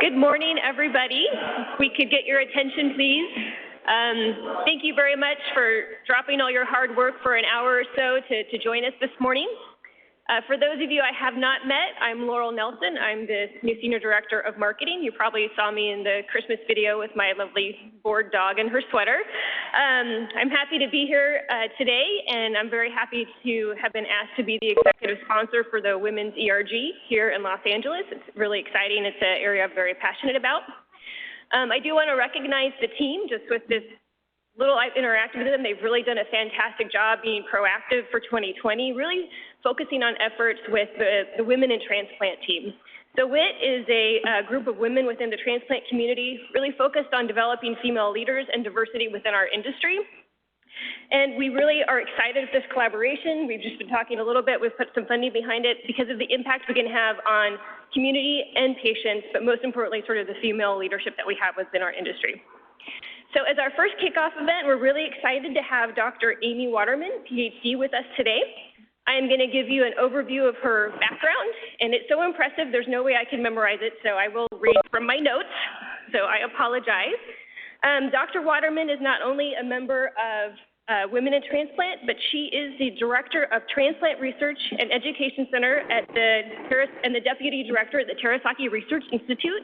Good morning, everybody. If we could get your attention, please. Thank you very much for dropping all your hard work for an hour or so to join us this morning. For those of you I have not met, I'm Laurel Nelson. I'm the new Senior Director of Marketing. You probably saw me in the Christmas video with my lovely bored dog and her sweater. I'm happy to be here today, and I'm very happy to have been asked to be the executive sponsor for the Women's ERG here in Los Angeles. It's really exciting. It's an area I'm very passionate about. I do want to recognize the team. Just with this little I've interacted with them, they've really done a fantastic job being proactive for 2020, really focusing on efforts with the Women in Transplant team. So WIT is a group of women within the transplant community, really focused on developing female leaders and diversity within our industry. And we really are excited with this collaboration. We've just been talking a little bit. We've put some funding behind it because of the impact we can have on community and patients, but most importantly, sort of the female leadership that we have within our industry. So as our first kickoff event, we're really excited to have Dr. Amy Waterman, PhD, with us today. I am going to give you an overview of her background, and it's so impressive, there's no way I can memorize it, so I will read from my notes, so I apologize. Dr. Waterman is not only a member of Women in Transplant, but she is the Director of Transplant Research and Education Center at and the Deputy Director at the Terasaki Research Institute.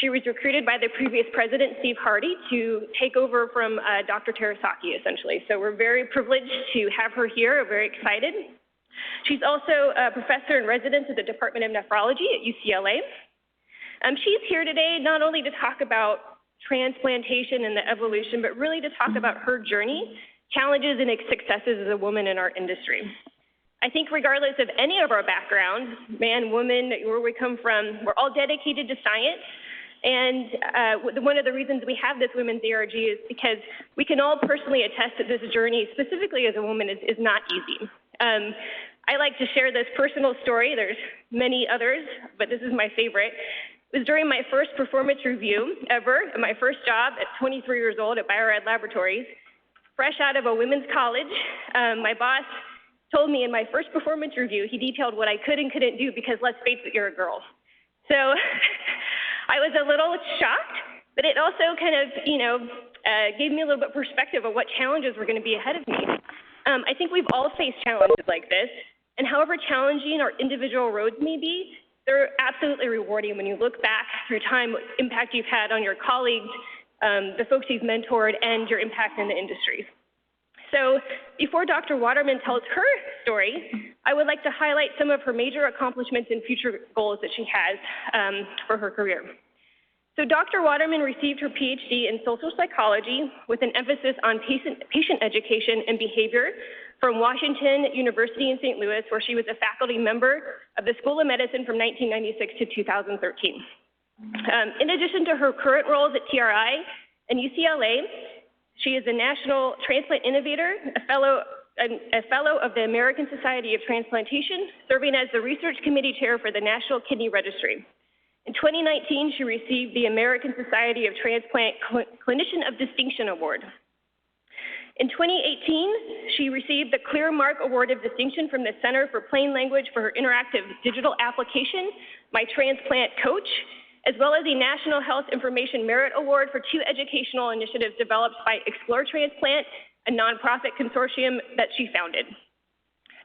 She was recruited by the previous president, Steve Hardy, to take over from Dr. Terasaki, essentially. So we're very privileged to have her here. We're very excited. She's also a professor in residence at the Department of Nephrology at UCLA. She's here today not only to talk about transplantation and the evolution, but really to talk about her journey, challenges and successes as a woman in our industry. I think regardless of any of our backgrounds, man, woman, where we come from, we're all dedicated to science. And one of the reasons we have this Women's ERG is because we can all personally attest that this journey, specifically as a woman, is not easy. I like to share this personal story. There's many others, but this is my favorite. It was during my first performance review ever, at my first job at 23 years old at Bio-Rad Laboratories. Fresh out of a women's college, my boss told me in my first performance review, he detailed what I could and couldn't do because let's face it, you're a girl. So I was a little shocked, but it also kind of, gave me a little bit of perspective of what challenges were going to be ahead of me. I think we've all faced challenges like this, and however challenging our individual roads may be, they're absolutely rewarding when you look back through time, what impact you've had on your colleagues, the folks you've mentored, and your impact in the industry. So before Dr. Waterman tells her story, I would like to highlight some of her major accomplishments and future goals that she has for her career. So Dr. Waterman received her PhD in social psychology with an emphasis on patient education and behavior from Washington University in St. Louis, where she was a faculty member of the School of Medicine from 1996 to 2013. In addition to her current roles at TRI and UCLA, she is a National Transplant Innovator, a fellow of the American Society of Transplantation, serving as the Research Committee Chair for the National Kidney Registry. In 2019, she received the American Society of Transplant Clinician of Distinction Award. In 2018, she received the Clear Mark Award of Distinction from the Center for Plain Language for her interactive digital application, My Transplant Coach, as well as the National Health Information Merit Award for 2 educational initiatives developed by Explore Transplant, a nonprofit consortium that she founded.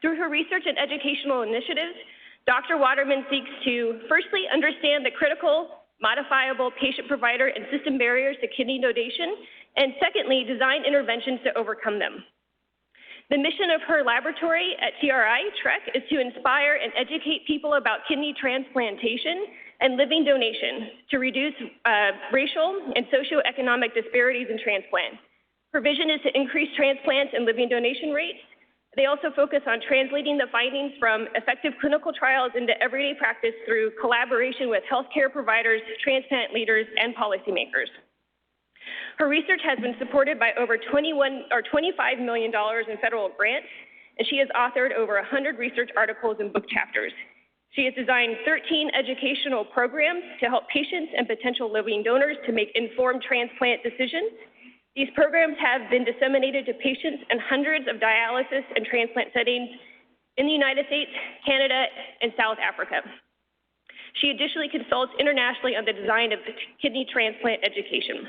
Through her research and educational initiatives, Dr. Waterman seeks to, firstly, understand the critical, modifiable patient provider and system barriers to kidney donation, and secondly, design interventions to overcome them. The mission of her laboratory at TRI, TREC, is to inspire and educate people about kidney transplantation and living donation to reduce racial and socioeconomic disparities in transplant. Her vision is to increase transplants and living donation rates. They also focus on translating the findings from effective clinical trials into everyday practice through collaboration with healthcare providers, transplant leaders, and policymakers. Her research has been supported by over $25 million in federal grants, and she has authored over 100 research articles and book chapters. She has designed 13 educational programs to help patients and potential living donors to make informed transplant decisions. These programs have been disseminated to patients in hundreds of dialysis and transplant settings in the United States, Canada, and South Africa. She additionally consults internationally on the design of kidney transplant education.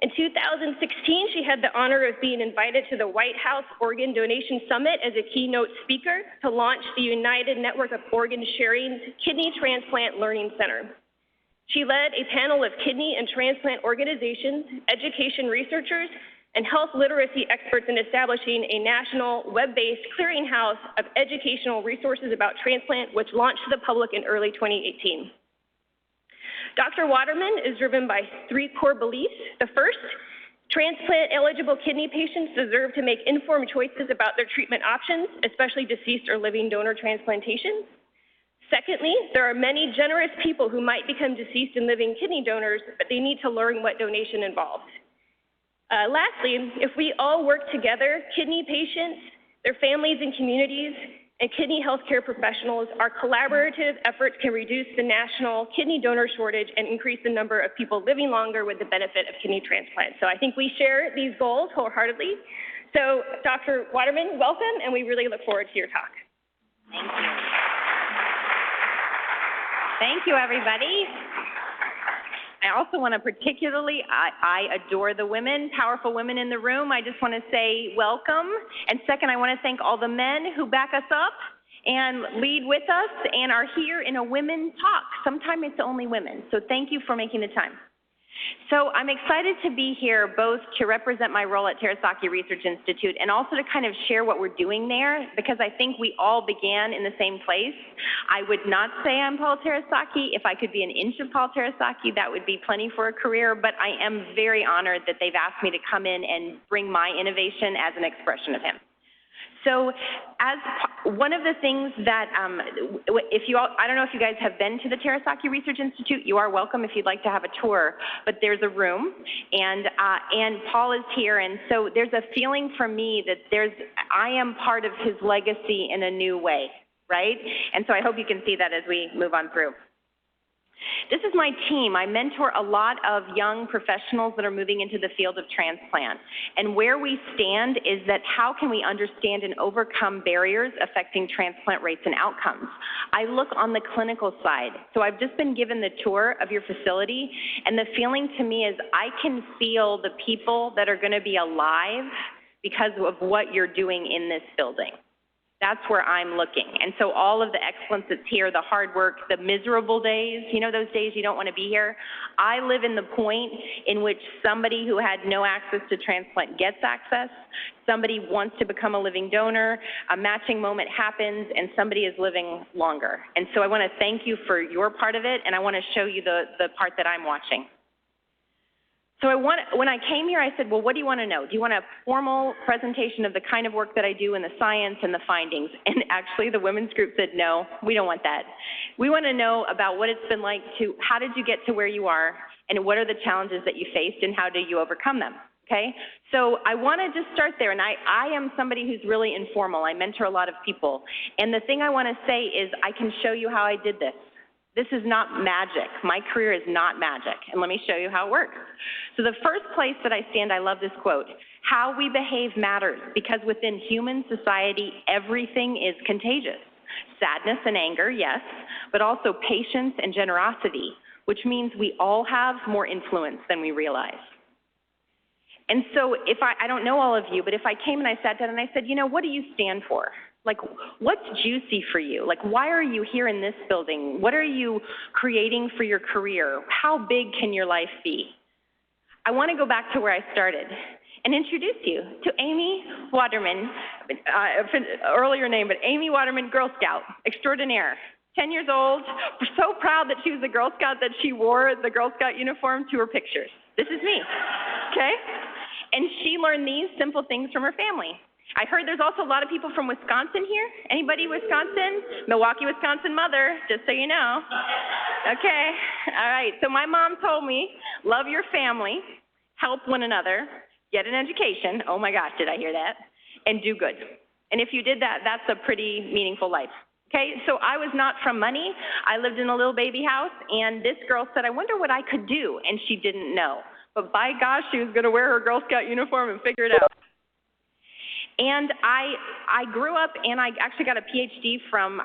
In 2016, she had the honor of being invited to the White House Organ Donation Summit as a keynote speaker to launch the United Network of Organ Sharing Kidney Transplant Learning Center. She led a panel of kidney and transplant organizations, education researchers, and health literacy experts in establishing a national web-based clearinghouse of educational resources about transplant, which launched to the public in early 2018. Dr. Waterman is driven by 3 core beliefs. The first, transplant-eligible kidney patients deserve to make informed choices about their treatment options, especially deceased or living donor transplantation. Secondly, there are many generous people who might become deceased and living kidney donors, but they need to learn what donation involves. Lastly, if we all work together, kidney patients, their families and communities, and kidney healthcare professionals, our collaborative efforts can reduce the national kidney donor shortage and increase the number of people living longer with the benefit of kidney transplant. So I think we share these goals wholeheartedly. So Dr. Waterman, welcome, and we really look forward to your talk. Thank you. Thank you, everybody. I also want to particularly, I adore the women, powerful women in the room. I just want to say welcome. And second, I want to thank all the men who back us up and lead with us and are here in a women talk. Sometimes it's only women. So thank you for making the time. So I'm excited to be here both to represent my role at Terasaki Research Institute and also to kind of share what we're doing there, because I think we all began in the same place. I would not say I'm Paul Terasaki. If I could be an inch of Paul Terasaki, that would be plenty for a career, but I am very honored that they've asked me to come in and bring my innovation as an expression of him. So as one of the things that, I don't know if you guys have been to the Terasaki Research Institute. You are welcome if you'd like to have a tour, but there's a room, and Paul is here, and so there's a feeling for me that I am part of his legacy in a new way, right? And so I hope you can see that as we move on through. This is my team. I mentor a lot of young professionals that are moving into the field of transplant. And where we stand is that how can we understand and overcome barriers affecting transplant rates and outcomes? I look on the clinical side. So I've just been given the tour of your facility, and the feeling to me is I can feel the people that are going to be alive because of what you're doing in this building. That's where I'm looking. And so all of the excellence that's here, the hard work, the miserable days, you know those days you don't want to be here? I live in the point in which somebody who had no access to transplant gets access, somebody wants to become a living donor, a matching moment happens, and somebody is living longer. And so I want to thank you for your part of it, and I want to show you the part that I'm watching. So when I came here, I said, well, what do you want to know? Do you want a formal presentation of the kind of work that I do and the science and the findings? And actually, the women's group said, no, we don't want that. We want to know about what it's been like how did you get to where you are, and what are the challenges that you faced, and how do you overcome them? Okay? So I want to just start there, and I am somebody who's really informal. I mentor a lot of people. And the thing I want to say is I can show you how I did this. This is not magic. My career is not magic, and let me show you how it works. So the first place that I stand, I love this quote, how we behave matters, because within human society, everything is contagious. Sadness and anger, yes, but also patience and generosity, which means we all have more influence than we realize. And so if I don't know all of you, but if I came and I sat down and I said, you know, what do you stand for? Like, what's juicy for you? Like, why are you here in this building? What are you creating for your career? How big can your life be? I want to go back to where I started and introduce you to Amy Waterman, earlier name, but Amy Waterman, Girl Scout extraordinaire, 10 years old, so proud that she was a Girl Scout that she wore the Girl Scout uniform to her pictures. This is me, okay? And she learned these simple things from her family. I heard there's also a lot of people from Wisconsin here. Anybody Wisconsin? Milwaukee, Wisconsin mother, just so you know. Okay, all right. So my mom told me, love your family, help one another, get an education. Oh my gosh, did I hear that? And do good. And if you did that, that's a pretty meaningful life. Okay, so I was not from money. I lived in a little baby house, and this girl said, I wonder what I could do, and she didn't know. But by gosh, she was going to wear her Girl Scout uniform and figure it out. And I grew up, and I actually got a PhD from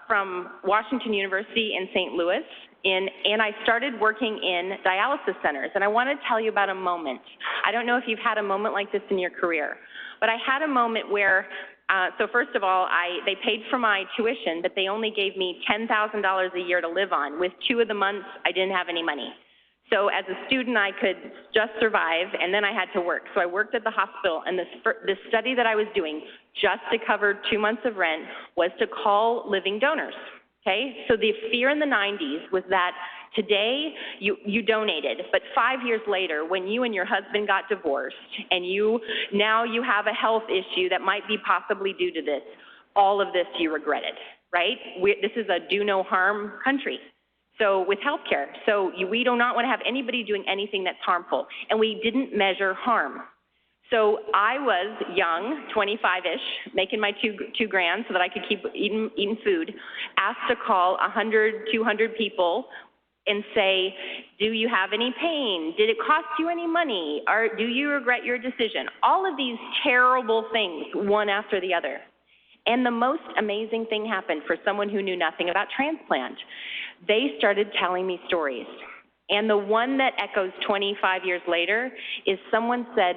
from Washington University in St. Louis, and I started working in dialysis centers. And I want to tell you about a moment. I don't know if you've had a moment like this in your career, but I had a moment where, so first of all, they paid for my tuition, but they only gave me $10,000 a year to live on. With 2 of the months, I didn't have any money. So as a student, I could just survive, and then I had to work. So I worked at the hospital, and the study that I was doing just to cover 2 months of rent was to call living donors, okay? So the fear in the 90s was that today you donated, but 5 years later, when you and your husband got divorced, and now you have a health issue that might be possibly due to this, all of this you regretted, right? This is a do no harm country. So with healthcare, so we do not want to have anybody doing anything that's harmful, and we didn't measure harm. So I was young, 25-ish, making my two grand so that I could keep eating food, asked to call 100, 200 people and say, do you have any pain? Did it cost you any money? Or do you regret your decision? All of these terrible things, one after the other. And the most amazing thing happened for someone who knew nothing about transplant. They started telling me stories. And the one that echoes 25 years later is someone said,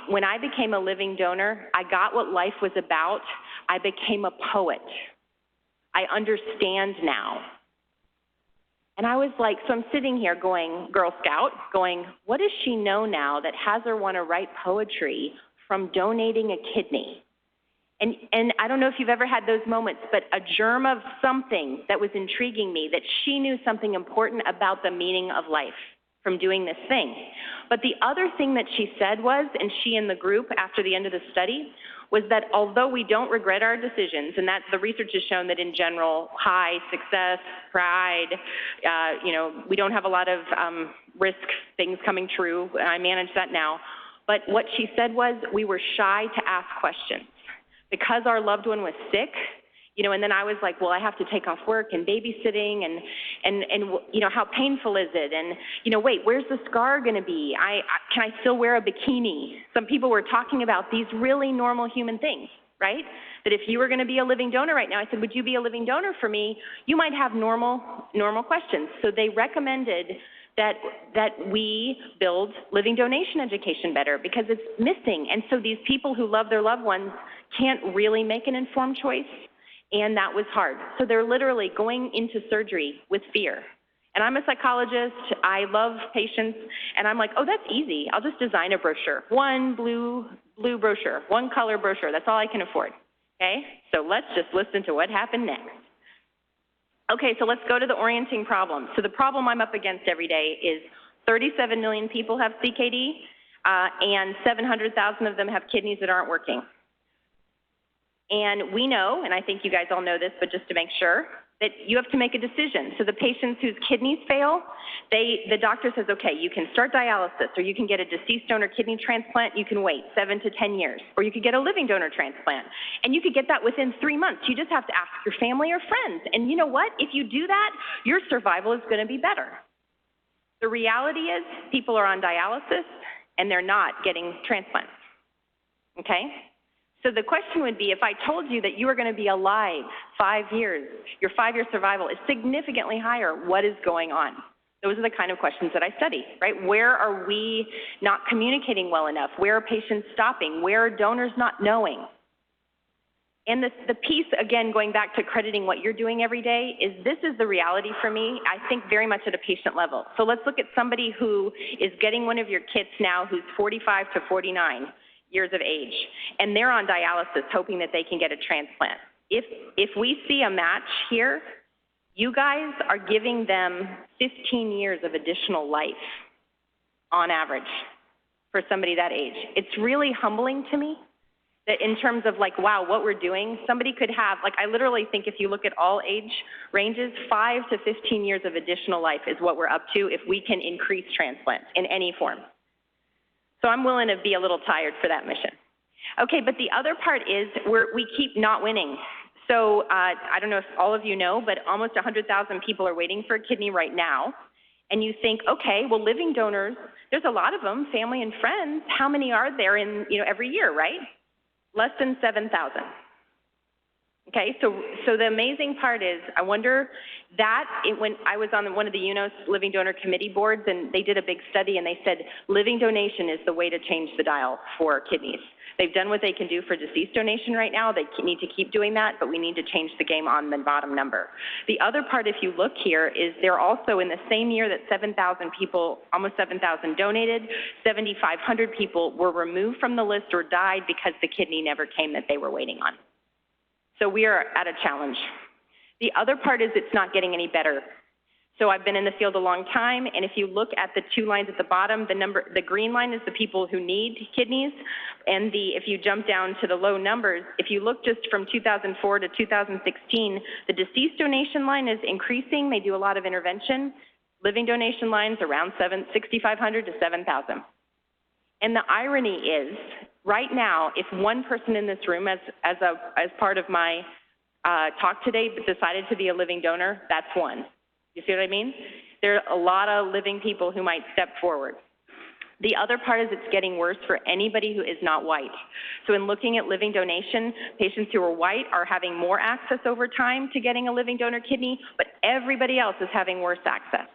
when I became a living donor, I got what life was about. I became a poet. I understand now. And I was like, so I'm sitting here going, Girl Scout, going, what does she know now that has her want to write poetry from donating a kidney? And I don't know if you've ever had those moments, but a germ of something that was intriguing me, that she knew something important about the meaning of life from doing this thing. But the other thing that she said was, and she and the group after the end of the study, was that although we don't regret our decisions, and that the research has shown that in general, high success, pride, we don't have a lot of risk things coming true. I manage that now. But what she said was we were shy to ask questions. Because our loved one was sick, and then I was like, well, I have to take off work and babysitting and how painful is it? And, wait, where's the scar going to be? Can I still wear a bikini? Some people were talking about these really normal human things, right? That if you were going to be a living donor right now, I said, would you be a living donor for me? You might have normal questions. So they recommended that we build living donation education better because it's missing. And so these people who love their loved ones can't really make an informed choice, and that was hard. So they're literally going into surgery with fear. And I'm a psychologist, I love patients, and I'm like, oh, that's easy. I'll just design a brochure. One blue brochure, one color brochure, that's all I can afford, okay? So let's just listen to what happened next. Okay, so let's go to the orienting problem. So the problem I'm up against every day is 37 million people have CKD, and 700,000 of them have kidneys that aren't working. And we know, and I think you guys all know this, but just to make sure, that you have to make a decision. So the patients whose kidneys fail, the doctor says, okay, you can start dialysis, or you can get a deceased donor kidney transplant. You can wait 7 to 10 years, or you could get a living donor transplant. And you could get that within 3 months. You just have to ask your family or friends. And you know what? If you do that, your survival is going to be better. The reality is people are on dialysis, and they're not getting transplants, okay? So the question would be, if I told you that you were going to be alive 5 years, your 5-year survival is significantly higher, what is going on? Those are the kind of questions that I study, right? Where are we not communicating well enough? Where are patients stopping? Where are donors not knowing? And the piece, again, going back to crediting what you're doing every day, is this is the reality for me, I think very much at a patient level. So let's look at somebody who is getting one of your kits now who's 45 to 49. Years of age, and they're on dialysis hoping that they can get a transplant. If we see a match here, you guys are giving them 15 years of additional life on average for somebody that age. It's really humbling to me that in terms of like, wow, what we're doing, somebody could have, like I literally think if you look at all age ranges, 5 to 15 years of additional life is what we're up to if we can increase transplants in any form. So I'm willing to be a little tired for that mission. Okay, but the other part is we keep not winning. So I don't know if all of you know, but almost 100,000 people are waiting for a kidney right now. And you think, okay, well, living donors, there's a lot of them, family and friends. How many are there in every year, right? Less than 7,000. Okay, so the amazing part is, I wonder that when I was on one of the UNOS Living Donor Committee boards, and they did a big study, and they said living donation is the way to change the dial for kidneys. They've done what they can do for deceased donation right now. They need to keep doing that, but we need to change the game on the bottom number. The other part, if you look here, is they're also in the same year that 7,000 people, almost 7,000 donated, 7,500 people were removed from the list or died because the kidney never came that they were waiting on. So we are at a challenge. The other part is it's not getting any better. So I've been in the field a long time, and if you look at the two lines at the bottom, the green line is the people who need kidneys, and if you jump down to the low numbers, if you look just from 2004 to 2016, the deceased donation line is increasing. They do a lot of intervention. Living donation lines around 6,500 to 7,000. And the irony is, right now, if one person in this room, as part of my talk today, decided to be a living donor, that's one. You see what I mean? There are a lot of living people who might step forward. The other part is it's getting worse for anybody who is not white. So in looking at living donation, patients who are white are having more access over time to getting a living donor kidney, but everybody else is having worse access.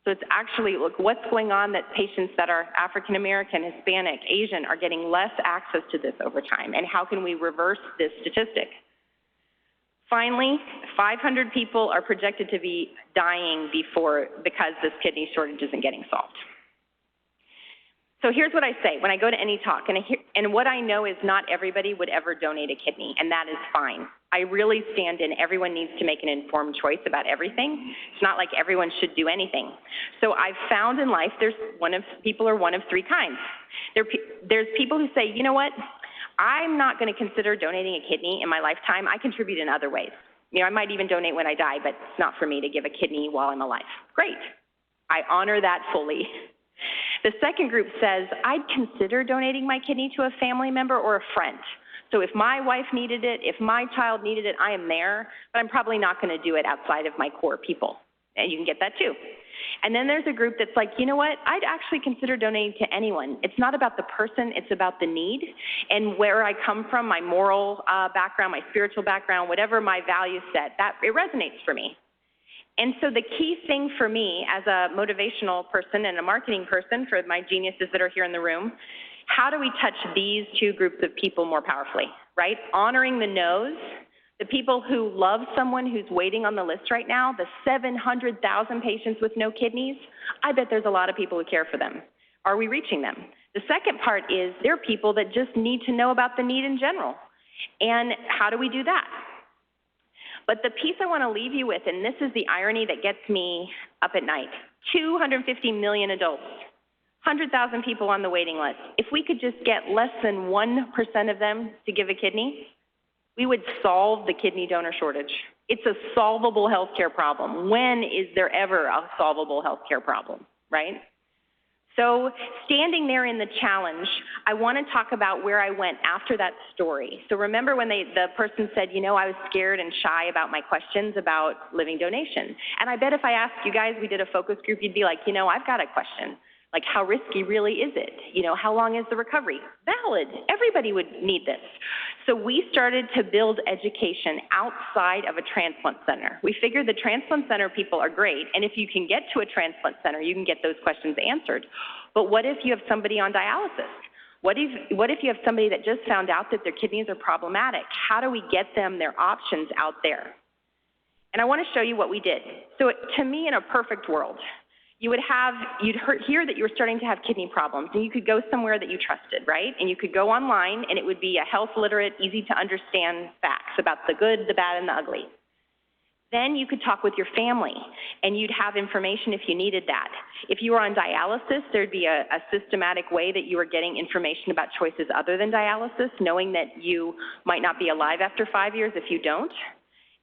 So it's actually, look, what's going on that patients that are African American, Hispanic, Asian are getting less access to this over time, and how can we reverse this statistic? Finally, 500 people are projected to be dying because this kidney shortage isn't getting solved. So here's what I say when I go to any talk, and what I know is not everybody would ever donate a kidney, and that is fine. I really stand in everyone needs to make an informed choice about everything. It's not like everyone should do anything. So I've found in life people are one of three kinds. There's people who say, you know what, I'm not going to consider donating a kidney in my lifetime. I contribute in other ways. I might even donate when I die, but it's not for me to give a kidney while I'm alive. Great. I honor that fully. The second group says, I'd consider donating my kidney to a family member or a friend. So if my wife needed it, if my child needed it, I am there, but I'm probably not going to do it outside of my core people. And you can get that too. And then there's a group that's like, you know what, I'd actually consider donating to anyone. It's not about the person, it's about the need. And where I come from, my moral background, my spiritual background, whatever my value set, it resonates for me. And so the key thing for me as a motivational person and a marketing person, for my geniuses that are here in the room, how do we touch these two groups of people more powerfully, right? Honoring the no's, the people who love someone who's waiting on the list right now, the 700,000 patients with no kidneys, I bet there's a lot of people who care for them. Are we reaching them? The second part is there are people that just need to know about the need in general. And how do we do that? But the piece I want to leave you with, and this is the irony that gets me up at night, 250 million adults, 100,000 people on the waiting list. If we could just get less than 1% of them to give a kidney, we would solve the kidney donor shortage. It's a solvable healthcare problem. When is there ever a solvable healthcare problem, right? So standing there in the challenge, I want to talk about where I went after that story. So remember when the person said, you know, I was scared and shy about my questions about living donation. And I bet if I asked you guys, we did a focus group, you'd be like, you know, I've got a question. Like, how risky really is it? You know, how long is the recovery? Valid. Everybody would need this. So we started to build education outside of a transplant center. We figured the transplant center people are great, and if you can get to a transplant center, you can get those questions answered. But what if you have somebody on dialysis? What if you have somebody that just found out that their kidneys are problematic? How do we get them their options out there? And I want to show you what we did. So to me, in a perfect world, you'd hear that you were starting to have kidney problems, and you could go somewhere that you trusted, right? And you could go online, and it would be a health literate, easy to understand facts about the good, the bad, and the ugly. Then you could talk with your family, and you'd have information if you needed that. If you were on dialysis, there'd be a systematic way that you were getting information about choices other than dialysis, knowing that you might not be alive after 5 years if you don't.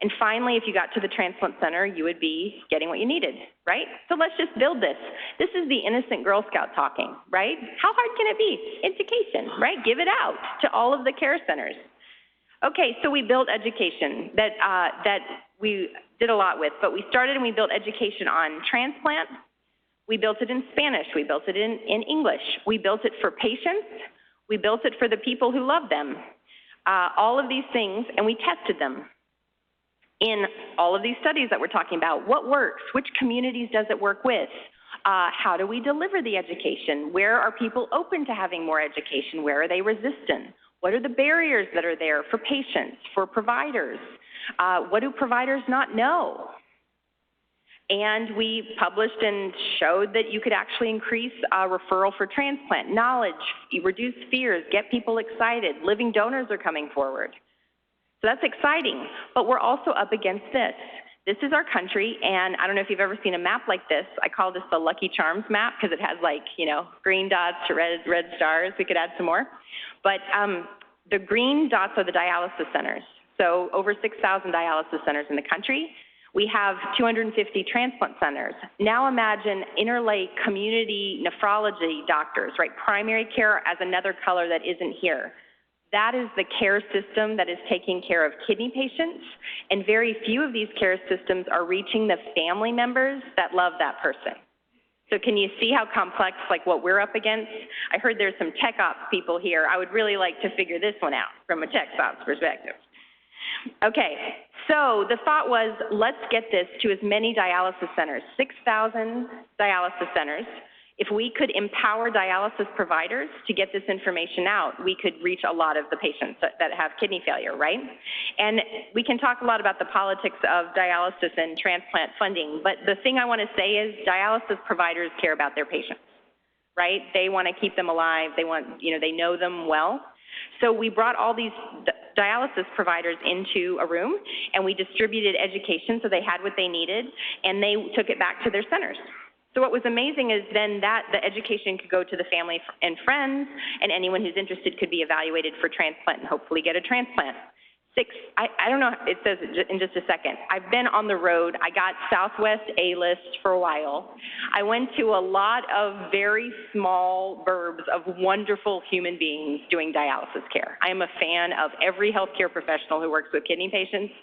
And finally, if you got to the transplant center, you would be getting what you needed, right? So let's just build this. This is the innocent Girl Scout talking, right? How hard can it be? Education, right? Give it out to all of the care centers. Okay, so we built education that we did a lot with, but we started and we built education on transplant. We built it in Spanish. We built it in English. We built it for patients. We built it for the people who love them. all of these things, and we tested them in all of these studies that we're talking about. What works? Which communities does it work with? How do we deliver the education? Where are people open to having more education? Where are they resistant? What are the barriers that are there for patients, for providers? What do providers not know? And we published and showed that you could actually increase referral for transplant, knowledge, reduce fears, get people excited. Living donors are coming forward. So that's exciting, but we're also up against this. This is our country, and I don't know if you've ever seen a map like this. I call this the Lucky Charms map because it has, like, you know, green dots to red stars. We could add some more. But the green dots are the dialysis centers. So over 6,000 dialysis centers in the country. We have 250 transplant centers. Now imagine interlake community nephrology doctors, right? Primary care as another color that isn't here. That is the care system that is taking care of kidney patients, and very few of these care systems are reaching the family members that love that person. So can you see how complex, like, what we're up against? I heard there's some tech ops people here. I would really like to figure this one out from a tech ops perspective. Okay, so the thought was, let's get this to as many dialysis centers, 6,000 dialysis centers. If we could empower dialysis providers to get this information out, we could reach a lot of the patients that have kidney failure, right? And we can talk a lot about the politics of dialysis and transplant funding, but the thing I want to say is dialysis providers care about their patients, right? They want to keep them alive. They want, you know, they know them well. So we brought all these dialysis providers into a room, and we distributed education so they had what they needed, and they took it back to their centers. So what was amazing is then that the education could go to the family and friends, and anyone who's interested could be evaluated for transplant and hopefully get a transplant. I don't know, it says in just a second. I've been on the road. I got Southwest A-list for a while. I went to a lot of very small burbs of wonderful human beings doing dialysis care. I am a fan of every healthcare professional who works with kidney patients,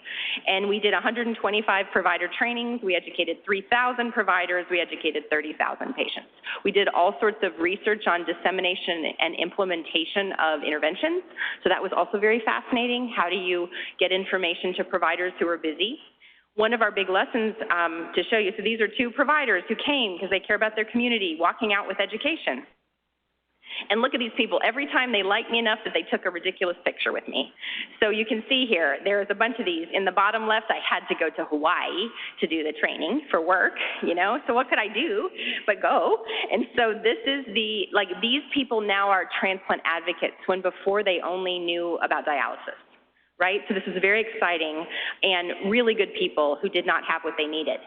and we did 125 provider trainings. We educated 3,000 providers. We educated 30,000 patients. We did all sorts of research on dissemination and implementation of interventions, so that was also very fascinating. How do you get information to providers who are busy? One of our big lessons to show you, so these are two providers who came because they care about their community, walking out with education. And look at these people. Every time they liked me enough that they took a ridiculous picture with me. So you can see here, there's a bunch of these. In the bottom left, I had to go to Hawaii to do the training for work, you know. So what could I do but go? And so this is the, like, these people now are transplant advocates when before they only knew about dialysis, right? So this is very exciting, and really good people who did not have what they needed.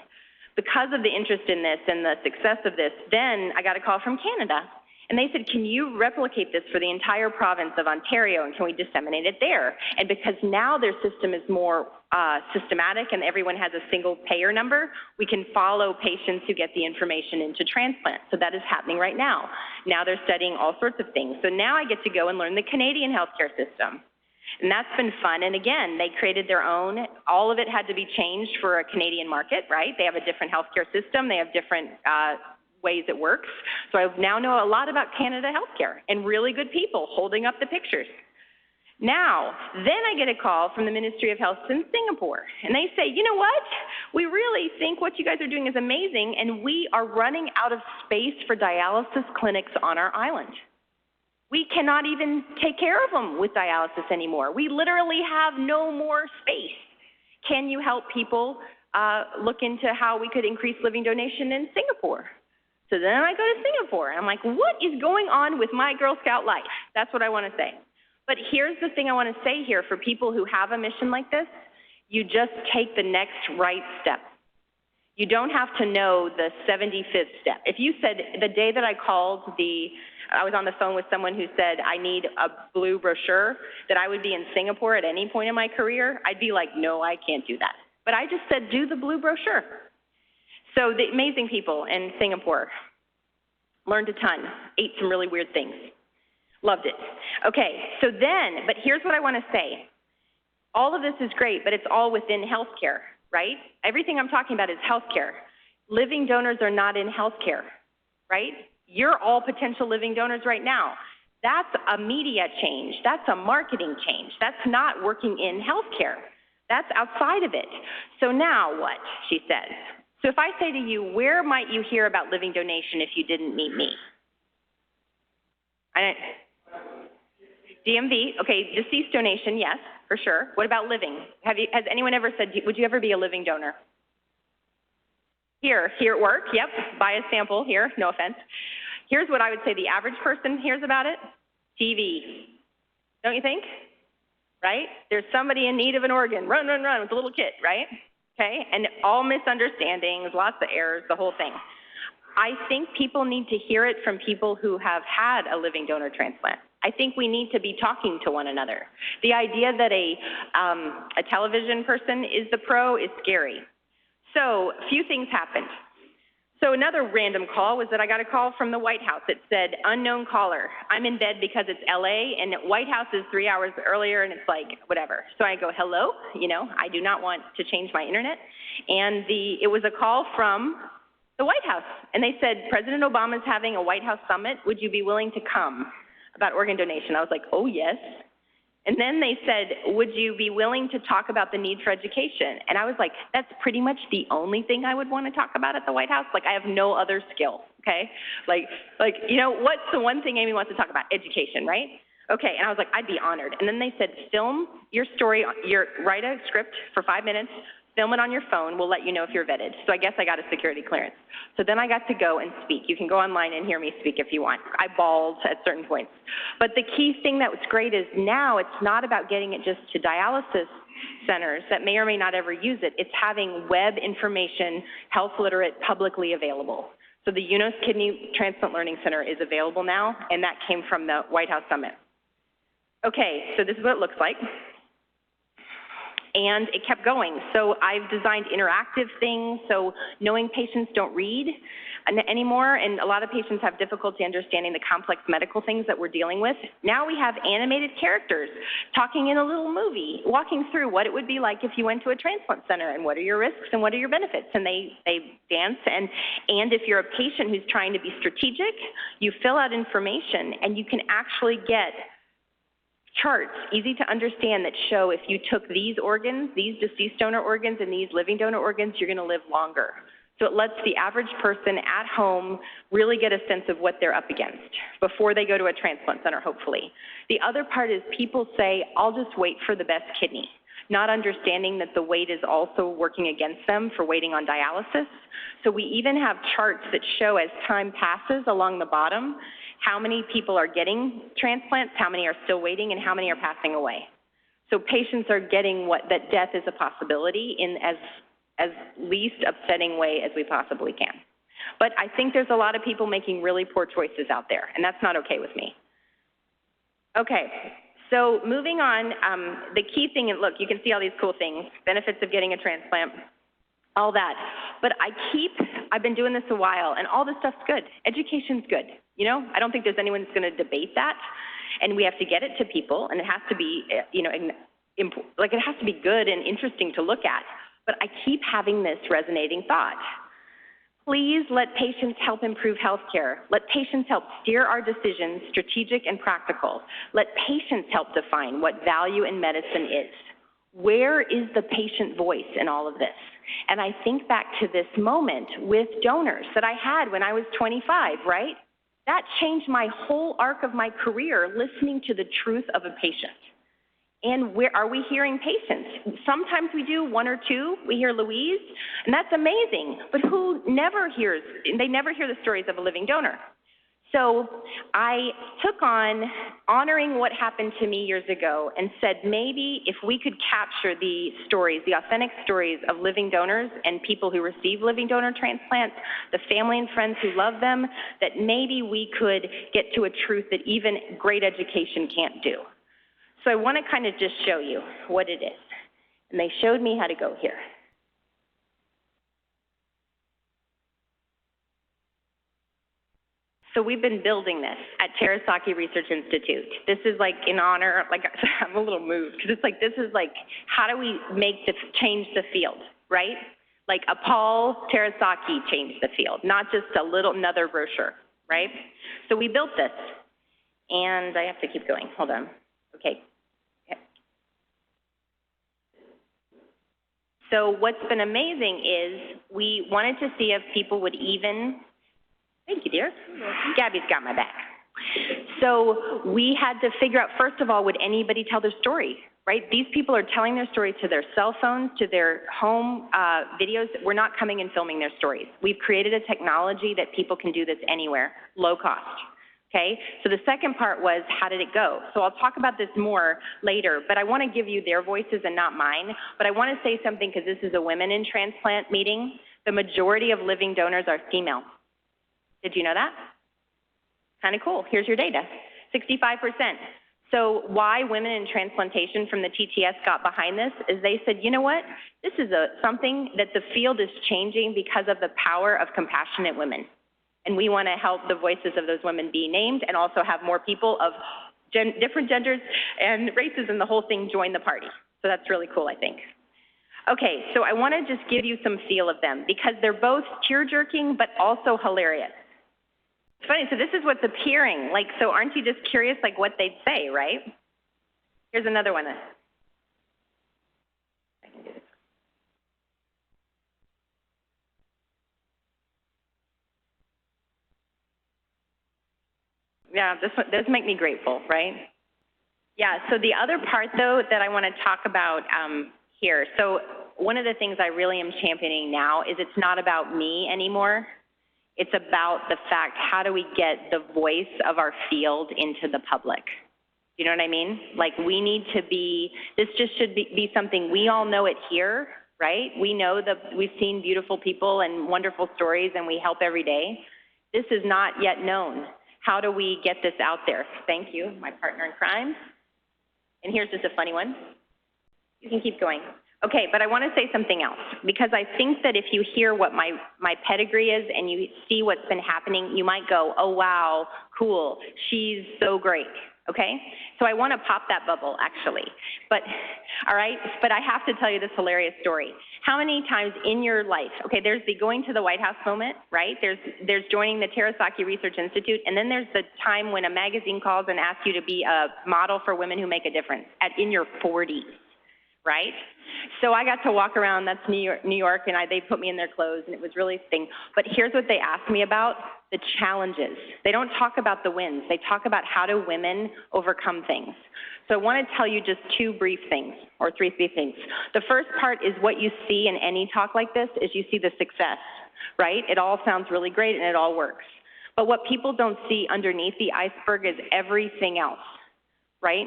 Because of the interest in this and the success of this, then I got a call from Canada. And they said, can you replicate this for the entire province of Ontario, and can we disseminate it there? And because now their system is more systematic and everyone has a single payer number, we can follow patients who get the information into transplant. So that is happening right now. Now they're studying all sorts of things. So now I get to go and learn the Canadian healthcare system. And that's been fun. And again, they created their own. All of it had to be changed for a Canadian market, right? They have a different healthcare system. They have different ways it works. So I now know a lot about Canada healthcare and really good people holding up the pictures. Now, then I get a call from the Ministry of Health in Singapore, and they say, you know what? We really think what you guys are doing is amazing, and we are running out of space for dialysis clinics on our island. We cannot even take care of them with dialysis anymore. We literally have no more space. Can you help people look into how we could increase living donation in Singapore? So then I go to Singapore, and I'm like, what is going on with my Girl Scout life? That's what I want to say. But here's the thing I want to say here for people who have a mission like this. You just take the next right step. You don't have to know the 75th step. If you said, the day that I called I was on the phone with someone who said, I need a blue brochure, that I would be in Singapore at any point in my career, I'd be like, no, I can't do that. But I just said, do the blue brochure. So the amazing people in Singapore, learned a ton, ate some really weird things, loved it. Okay, so then, but here's what I want to say. All of this is great, but it's all within healthcare, right? Everything I'm talking about is healthcare. Living donors are not in healthcare, right? You're all potential living donors right now. That's a media change. That's a marketing change. That's not working in healthcare. That's outside of it. So now what, she says. So if I say to you, where might you hear about living donation if you didn't meet me? DMV, okay, deceased donation, yes, for sure. What about living? Has anyone ever said, would you ever be a living donor? Here at work, yep, buy a sample here, no offense. Here's what I would say the average person hears about it, TV. Don't you think? Right? There's somebody in need of an organ, run with a little kid, right? Okay, and all misunderstandings, lots of errors, the whole thing. I think people need to hear it from people who have had a living donor transplant. I think we need to be talking to one another. The idea that a television person is the pro is scary. So a few things happened. So another random call was that I got a call from the White House. It said, unknown caller. I'm in bed because it's LA and White House is 3 hours earlier and it's like, whatever. So I go, hello, I do not want to change my internet. And it was a call from the White House. And they said, President Obama is having a White House summit. Would you be willing to come about organ donation? I was like, oh, yes. And then they said, would you be willing to talk about the need for education? And I was like, that's pretty much the only thing I would want to talk about at the White House. Like, I have no other skill, okay? Like, what's the one thing Amy wants to talk about? Education, right? Okay, and I was like, I'd be honored. And then they said, film your story, write a script for 5 minutes, film it on your phone, we'll let you know if you're vetted. So I guess I got a security clearance. So then I got to go and speak. You can go online and hear me speak if you want. I bawled at certain points. But the key thing that was great is now it's not about getting it just to dialysis centers that may or may not ever use it. It's having web information, health literate, publicly available. So the UNOS Kidney Transplant Learning Center is available now, and that came from the White House Summit. Okay, so this is what it looks like. And it kept going. So I've designed interactive things, so knowing patients don't read anymore, and a lot of patients have difficulty understanding the complex medical things that we're dealing with. Now we have animated characters talking in a little movie, walking through what it would be like if you went to a transplant center, and what are your risks and what are your benefits, and they dance. And if you're a patient who's trying to be strategic, you fill out information, and you can actually get charts, easy to understand, that show if you took these organs, these deceased donor organs and these living donor organs, you're going to live longer. So it lets the average person at home really get a sense of what they're up against before they go to a transplant center, hopefully. The other part is people say, I'll just wait for the best kidney, not understanding that the wait is also working against them for waiting on dialysis. So we even have charts that show as time passes along the bottom how many people are getting transplants, how many are still waiting, and how many are passing away. So patients are getting that death is a possibility in as least upsetting way as we possibly can. But I think there's a lot of people making really poor choices out there, and that's not okay with me. Okay, so moving on, the key thing, and look, you can see all these cool things, benefits of getting a transplant, all that. But I've been doing this a while, and all this stuff's good. Education's good. I don't think there's anyone that's going to debate that. And we have to get it to people, and it has to be, it has to be good and interesting to look at. But I keep having this resonating thought. Please let patients help improve healthcare. Let patients help steer our decisions, strategic and practical. Let patients help define what value in medicine is. Where is the patient voice in all of this? And I think back to this moment with donors that I had when I was 25, right? That changed my whole arc of my career, listening to the truth of a patient. And where are we hearing patients? Sometimes we do, one or two. We hear Louise, and that's amazing. But they never hear the stories of a living donor. So I took on honoring what happened to me years ago and said maybe if we could capture the stories, the authentic stories of living donors and people who receive living donor transplants, the family and friends who love them, that maybe we could get to a truth that even great education can't do. So I want to kind of just show you what it is. And they showed me how to go here. So we've been building this at Terasaki Research Institute. This is like in honor, I'm a little moved because it's like, this is like, how do we change the field, right? Like a Paul Terasaki changed the field, not just another brochure, right? So we built this. And I have to keep going. Hold on. Okay. So what's been amazing is we wanted to see if people would even, thank you, dear. Gabby's got my back. So we had to figure out, first of all, would anybody tell their story, right? These people are telling their story to their cell phones, to their home videos. We're not coming and filming their stories. We've created a technology that people can do this anywhere, low cost. Okay, so the second part was, how did it go? So I'll talk about this more later, but I want to give you their voices and not mine. But I want to say something because this is a women in transplant meeting. The majority of living donors are female. Did you know that? Kind of cool. Here's your data, 65%. So why women in transplantation from the TTS got behind this is they said, you know what? This is something that the field is changing because of the power of compassionate women. And we want to help the voices of those women be named and also have more people of different genders and races and the whole thing join the party. So that's really cool, I think. Okay, so I want to just give you some feel of them because they're both tear-jerking but also hilarious. It's funny, so this is what's appearing. Like, so aren't you just curious like what they'd say, right? Here's another one. I can do this. Yeah, this make me grateful, right? Yeah, so the other part, though, that I want to talk about here. So one of the things I really am championing now is it's not about me anymore. It's about the fact, how do we get the voice of our field into the public? You know what I mean? Like, we need to be, this just should be something, we all know it here, right? We know that we've seen beautiful people and wonderful stories and we help every day. This is not yet known. How do we get this out there? Thank you, my partner in crime. And here's just a funny one. You can keep going. Okay, but I want to say something else, because I think that if you hear what my pedigree is and you see what's been happening, you might go, oh, wow, cool, she's so great, okay? So I want to pop that bubble, actually. But, all right, but I have to tell you this hilarious story. How many times in your life, okay, there's the going to the White House moment, right? There's joining the Terasaki Research Institute, and then there's the time when a magazine calls and asks you to be a model for women who make a difference in your 40s, right? So I got to walk around, that's New York, and they put me in their clothes, and it was really a thing. But here's what they asked me about, the challenges. They don't talk about the wins. They talk about how do women overcome things. So I want to tell you just two brief things, or three things. The first part is what you see in any talk like this is you see the success, right? It all sounds really great, and it all works. But what people don't see underneath the iceberg is everything else, right?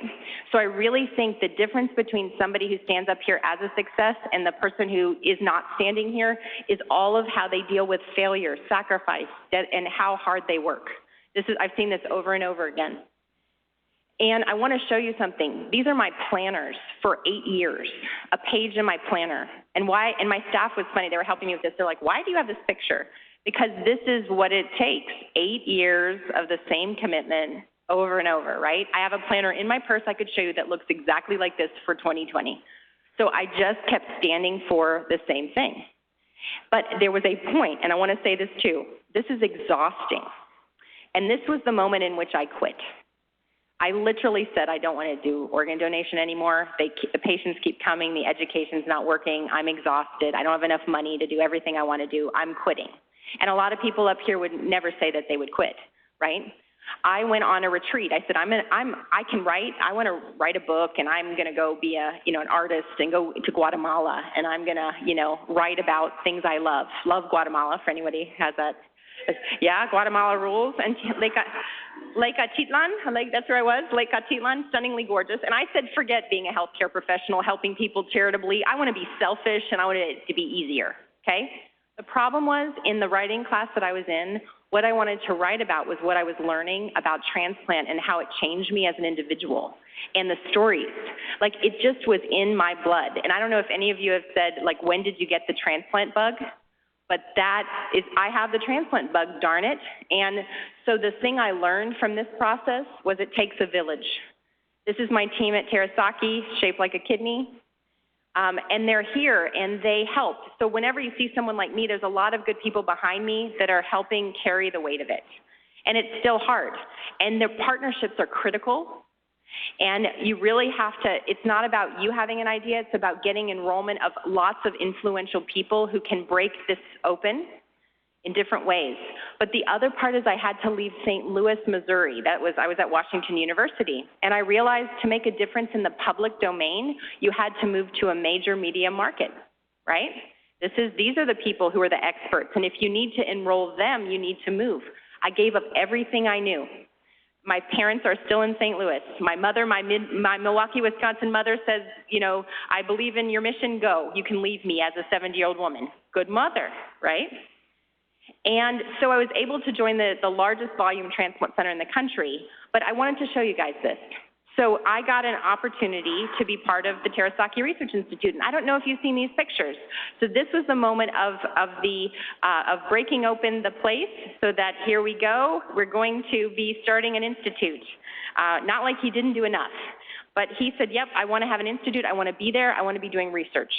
So I really think the difference between somebody who stands up here as a success and the person who is not standing here is all of how they deal with failure, sacrifice, and how hard they work. I've seen this over and over again. And I want to show you something. These are my planners for 8 years, a page in my planner. And my staff was funny, they were helping me with this. They're like, why do you have this picture? Because this is what it takes, 8 years of the same commitment over and over, right? I have a planner in my purse I could show you that looks exactly like this for 2020. So I just kept standing for the same thing. But there was a point, and I want to say this too, this is exhausting. And this was the moment in which I quit. I literally said, I don't want to do organ donation anymore. The patients keep coming, the education's not working, I'm exhausted, I don't have enough money to do everything I want to do, I'm quitting. And a lot of people up here would never say that they would quit, right? I went on a retreat. I said, I can write. I want to write a book, and I'm going to go be an artist and go to Guatemala, and I'm going to, write about things I love. Love Guatemala, for anybody who has that. Yeah, Guatemala rules. And Lake Atitlan, that's where I was, Lake Atitlan, stunningly gorgeous. And I said, forget being a healthcare professional, helping people charitably. I want to be selfish, and I want it to be easier, okay? The problem was, in the writing class that I was in, what I wanted to write about was what I was learning about transplant and how it changed me as an individual and the stories. Like, it just was in my blood. And I don't know if any of you have said, like, when did you get the transplant bug? But I have the transplant bug, darn it. And so the thing I learned from this process was it takes a village. This is my team at Terasaki, shaped like a kidney. And they're here, and they help. So whenever you see someone like me, there's a lot of good people behind me that are helping carry the weight of it. And it's still hard. And their partnerships are critical. And you really have to, it's not about you having an idea, it's about getting enrollment of lots of influential people who can break this open in different ways. But the other part is I had to leave St. Louis, Missouri. I was at Washington University. And I realized to make a difference in the public domain, you had to move to a major media market, right? These are the people who are the experts. And if you need to enroll them, you need to move. I gave up everything I knew. My parents are still in St. Louis. My mother, my Milwaukee, Wisconsin mother says, you know, I believe in your mission, go. You can leave me as a 70-year-old woman. Good mother, right? And so I was able to join the largest volume transplant center in the country, but I wanted to show you guys this. So I got an opportunity to be part of the Terasaki Research Institute, and I don't know if you've seen these pictures. So this was the moment of breaking open the place, so that here we go. We're going to be starting an institute. Not like he didn't do enough, but he said, yep, I want to have an institute. I want to be there. I want to be doing research.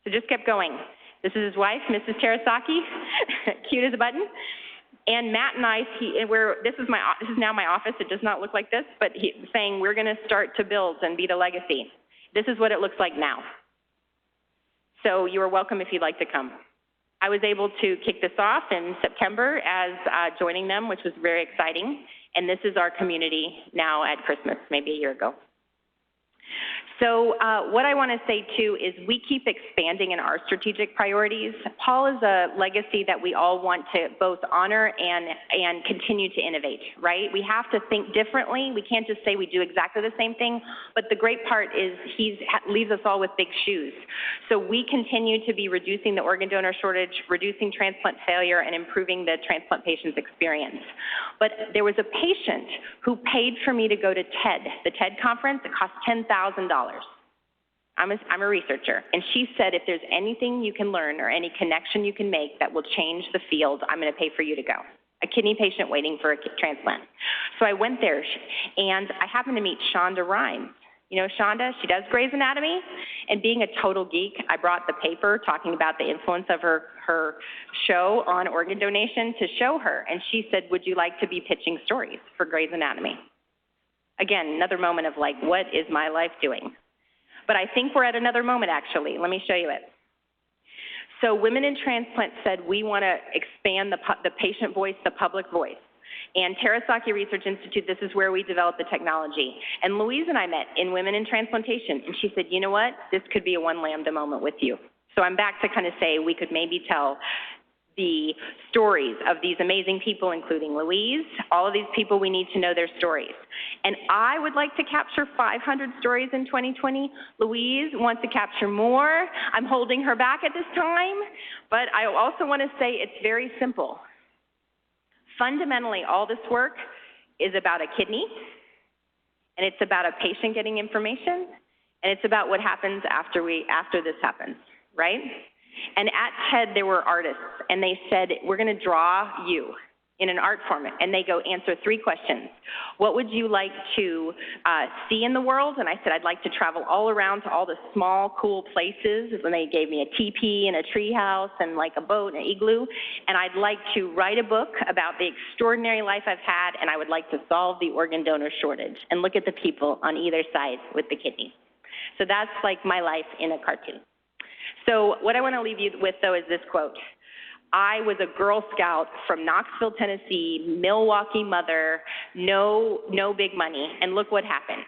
So just kept going. This is his wife, Mrs. Terasaki, cute as a button. And Matt and I, this is now my office. It does not look like this, but he's saying we're going to start to build and be the legacy. This is what it looks like now. So you are welcome if you'd like to come. I was able to kick this off in September as joining them, which was very exciting. And this is our community now at Christmas, maybe a year ago. So what I want to say, too, is we keep expanding in our strategic priorities. Paul is a legacy that we all want to both honor and continue to innovate, right? We have to think differently. We can't just say we do exactly the same thing. But the great part is he leaves us all with big shoes. So we continue to be reducing the organ donor shortage, reducing transplant failure, and improving the transplant patient's experience. But there was a patient who paid for me to go to TED, the TED conference. It cost $10,000. I'm a researcher, and she said, if there's anything you can learn or any connection you can make that will change the field, I'm going to pay for you to go. A kidney patient waiting for a transplant. So I went there, and I happened to meet Shonda Rhimes. You know Shonda? She does Grey's Anatomy, and being a total geek, I brought the paper talking about the influence of her show on organ donation to show her, and she said, would you like to be pitching stories for Grey's Anatomy? Again, another moment of like, what is my life doing? But I think we're at another moment, actually. Let me show you it. So Women in Transplant said we want to expand the patient voice, the public voice. And Terasaki Research Institute, this is where we developed the technology. And Louise and I met in Women in Transplantation, and she said, you know what? This could be a one Lambda moment with you. So I'm back to kind of say we could maybe tell the stories of these amazing people, including Louise. All of these people, we need to know their stories. And I would like to capture 500 stories in 2020. Louise wants to capture more. I'm holding her back at this time, but I also want to say it's very simple. Fundamentally, all this work is about a kidney, and it's about a patient getting information, and it's about what happens after this happens, right? And at TED, there were artists, and they said, we're going to draw you in an art format. And they go, answer 3 questions. What would you like to see in the world? And I said, I'd like to travel all around to all the small, cool places. And they gave me a teepee and a tree house and like a boat and an igloo. And I'd like to write a book about the extraordinary life I've had, and I would like to solve the organ donor shortage and look at the people on either side with the kidney. So that's like my life in a cartoon. So what I want to leave you with, though, is this quote. I was a Girl Scout from Knoxville, Tennessee, Milwaukee mother, no big money, and look what happened.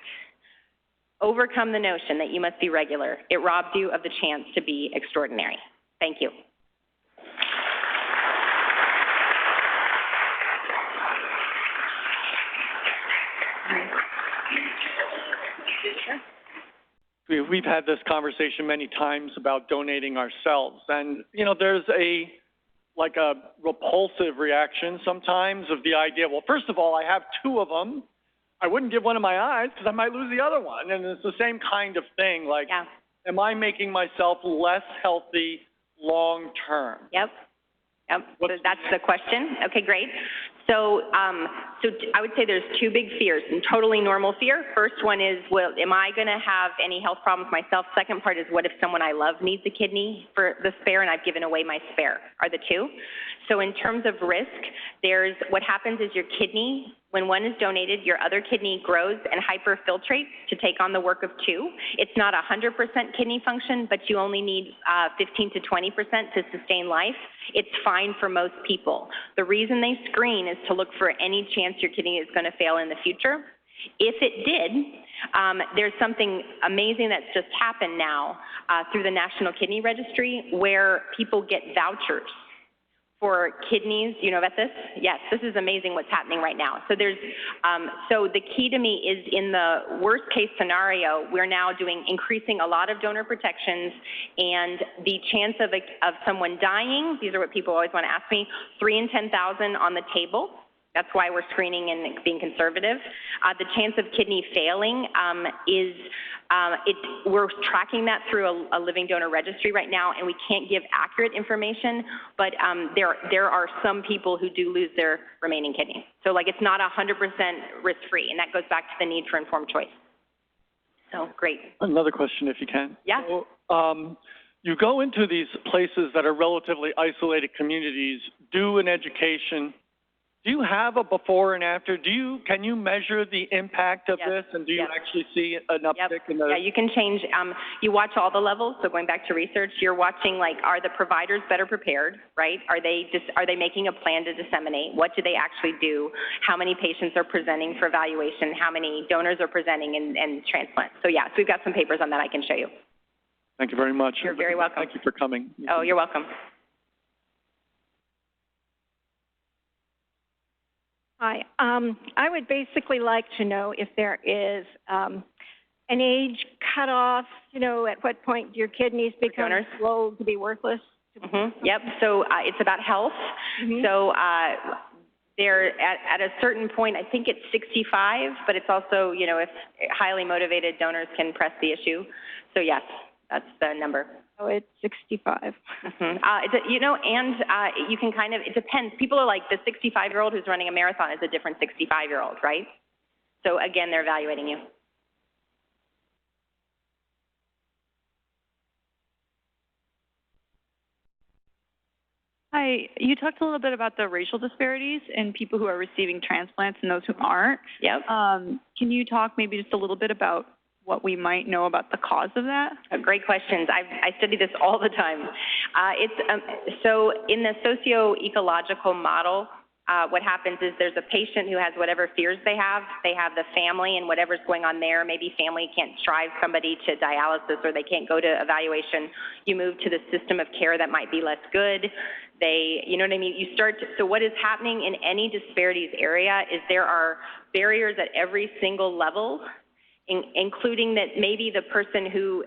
Overcome the notion that you must be regular. It robbed you of the chance to be extraordinary. Thank you. We've had this conversation many times about donating ourselves, and there's a repulsive reaction sometimes of the idea, well, first of all, I have 2 of them. I wouldn't give one of my eyes because I might lose the other one. And it's the same kind of thing, like, yeah. Am I making myself less healthy long term? Yep. So that's the question. Okay, great. So I would say there's two big fears, and totally normal fear. First one is, well, am I going to have any health problems myself? Second part is, what if someone I love needs a kidney for the spare and I've given away my spare, are the two. So in terms of risk, what happens is your kidney, when one is donated, your other kidney grows and hyperfiltrates to take on the work of two. It's not 100% kidney function, but you only need 15 to 20% to sustain life. It's fine for most people. The reason they screen is to look for any chance your kidney is going to fail in the future. If it did, there's something amazing that's just happened now through the National Kidney Registry, where people get vouchers for kidneys. You know about this? Yes, this is amazing what's happening right now. So so the key to me is, in the worst case scenario, we're now increasing a lot of donor protections, and the chance of someone dying, these are what people always want to ask me, 3 in 10,000 on the table. That's why we're screening and being conservative. The chance of kidney failing we're tracking that through a living donor registry right now, and we can't give accurate information, but there are some people who do lose their remaining kidney. So it's not 100% risk-free, and that goes back to the need for informed choice. So great. Another question, if you can. Yeah. So, you go into these places that are relatively isolated communities, do an education. Do you have a before and after? Can you measure the impact of this, and do you actually see an uptick in the? Yeah, you can change. You watch all the levels. So going back to research, you're watching are the providers better prepared, right? Are they making a plan to disseminate? What do they actually do? How many patients are presenting for evaluation? How many donors are presenting and transplant? So so we've got some papers on that I can show you. Thank you very much. You're very welcome. Thank you for coming. Oh, you're welcome. Hi. I would basically like to know if there is an age cutoff, at what point your kidneys become slow to be worthless. Yep. So it's about health. So they're at a certain point, I think it's 65, but it's also, if highly motivated donors can press the issue. So yes, that's the number. Oh, it's 65. And you can it depends. People are like, the 65-year-old who's running a marathon is a different 65-year-old, right? So again, they're evaluating you. Hi, you talked a little bit about the racial disparities in people who are receiving transplants and those who aren't. Yep. Can you talk maybe just a little bit about what we might know about the cause of that? Great questions. I study this all the time. So in the socio-ecological model, what happens is there's a patient who has whatever fears they have the family and whatever's going on there. Maybe family can't drive somebody to dialysis, or they can't go to evaluation. You move to the system of care that might be less good. You know what I mean? So what is happening in any disparities area is there are barriers at every single level, including that maybe the person who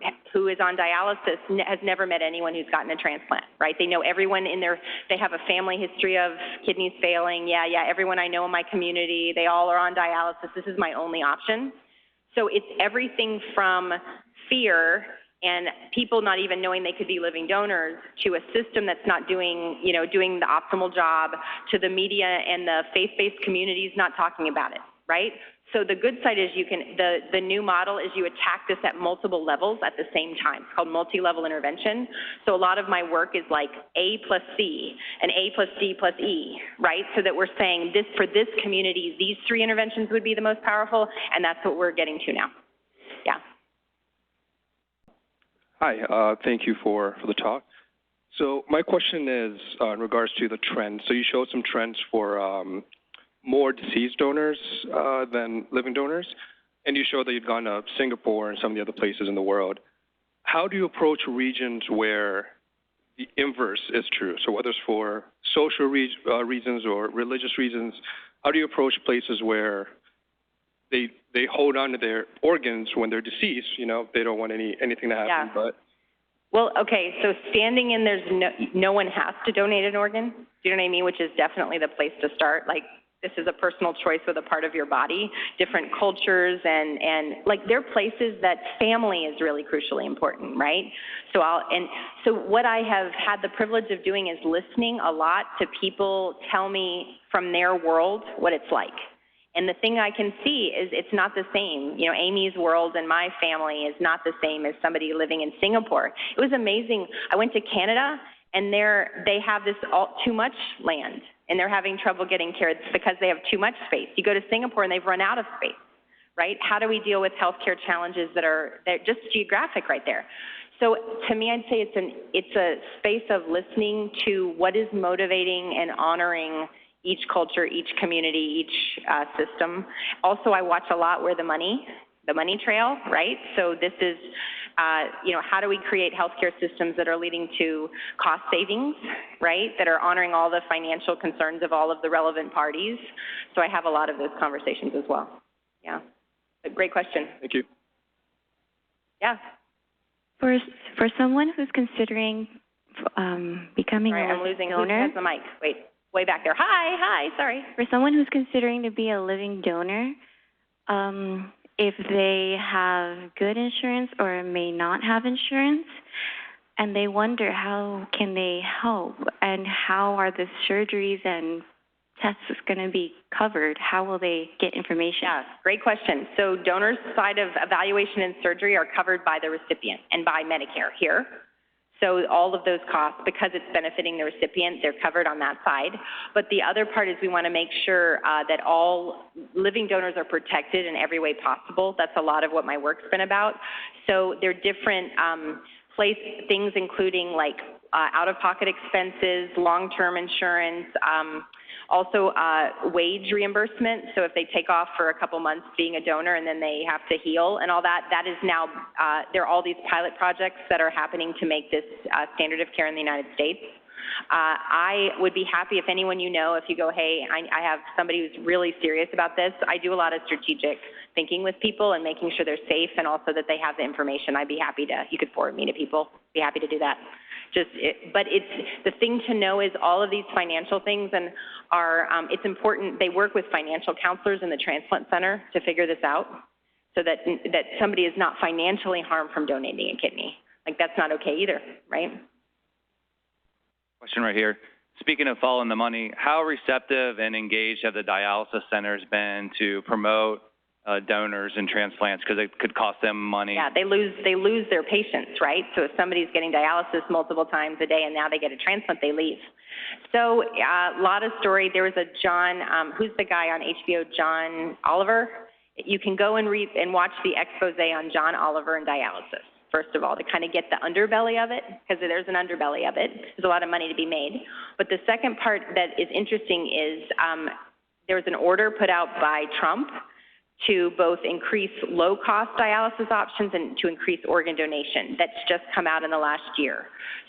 is on dialysis has never met anyone who's gotten a transplant, right? They know everyone they have a family history of kidneys failing. Yeah, everyone I know in my community, they all are on dialysis. This is my only option. So it's everything from fear and people not even knowing they could be living donors, to a system that's not doing the optimal job, to the media and the faith-based communities not talking about it, right? So the good side is the new model is you attack this at multiple levels at the same time. It's called multi-level intervention. So a lot of my work is like A plus C and A plus D plus E, right? So that we're saying for this community, these 3 interventions would be the most powerful, and that's what we're getting to now. Yeah. Hi, thank you for the talk. So my question is in regards to the trends. So you showed some trends for more deceased donors than living donors, and you showed that you'd gone to Singapore and some of the other places in the world. How do you approach regions where the inverse is true? So whether it's for social reasons or religious reasons, how do you approach places where they hold on to their organs when they're deceased? They don't want anything to happen. Yeah. But well, okay, so standing in, no one has to donate an organ. Do you know what I mean? Which is definitely the place to start. this is a personal choice with a part of your body, different cultures, and like there are places that family is really crucially important, right? So what I have had the privilege of doing is listening a lot to people tell me from their world what it's like. And the thing I can see is it's not the same. You know, Amy's world and my family is not the same as somebody living in Singapore. It was amazing. I went to Canada, and they have this too much land, and they're having trouble getting care. It's because they have too much space. You go to Singapore, and they've run out of space, right? How do we deal with healthcare challenges they're just geographic right there? So to me, I'd say it's a space of listening to what is motivating and honoring each culture, each community, each system. Also, I watch a lot where the money trail, right? So this is, you know, how do we create healthcare systems that are leading to cost savings, right? That are honoring all the financial concerns of all of the relevant parties. So I have a lot of those conversations as well. Yeah, a great question. Thank you. Yeah. For someone who's considering becoming a I'm losing. Who donor, has the mic? Wait. Way back there. Hi, sorry. For someone who's considering to be a living donor, if they have good insurance or may not have insurance, and they wonder how can they help and how are the surgeries and tests going to be covered, how will they get information? Yeah, great question. So donors' side of evaluation and surgery are covered by the recipient and by Medicare here. So all of those costs, because it's benefiting the recipient, they're covered on that side. But the other part is we want to make sure that all living donors are protected in every way possible. That's a lot of what my work's been about. So there are different things, including like out-of-pocket expenses, long-term insurance, also wage reimbursement. So if they take off for a couple months being a donor and then they have to heal and all that, that is now, there are all these pilot projects that are happening to make this standard of care in the United States. I would be happy if anyone you know, if you go, hey, I have somebody who's really serious about this. I do a lot of strategic thinking with people and making sure they're safe and also that they have the information. I'd be happy to, you could forward me to people, be happy to do that. But it's the thing to know is all of these financial things and it's important. They work with financial counselors in the transplant center to figure this out, so that somebody is not financially harmed from donating a kidney. Like that's not okay either, right? Question right here. Speaking of following the money, how receptive and engaged have the dialysis centers been to promote donors and transplants, because it could cost them money? Yeah, they lose their patients, right? So if somebody's getting dialysis multiple times a day and now they get a transplant, they leave. So a lot of story. There was a John, who's the guy on HBO, John Oliver? You can go and read and watch the expose on John Oliver and dialysis, first of all, to kind of get the underbelly of it, because there's an underbelly of it. There's a lot of money to be made. But the second part that is interesting is there was an order put out by Trump to both increase low-cost dialysis options and to increase organ donation. That's just come out in the last year.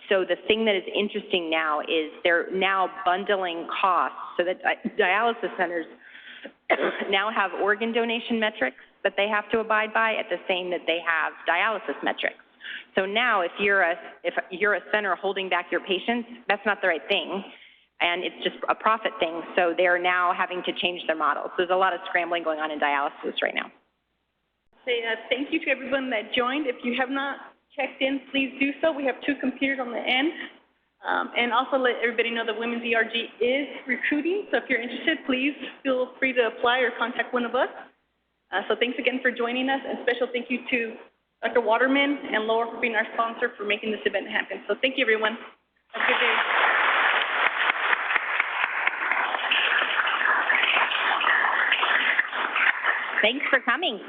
So the thing that is interesting now is they're now bundling costs so that dialysis centers now have organ donation metrics that they have to abide by at the same that they have dialysis metrics. So now if you're a center holding back your patients, that's not the right thing. And it's just a profit thing. So they're now having to change their models. There's a lot of scrambling going on in dialysis right now. Say thank you to everyone that joined. If you have not checked in, please do so. We have 2 computers on the end. And also let everybody know that Women's ERG is recruiting. So if you're interested, please feel free to apply or contact one of us. So thanks again for joining us. And special thank you to Dr. Waterman and Laura for being our sponsor for making this event happen. So thank you, everyone. Have a good day. Thanks for coming.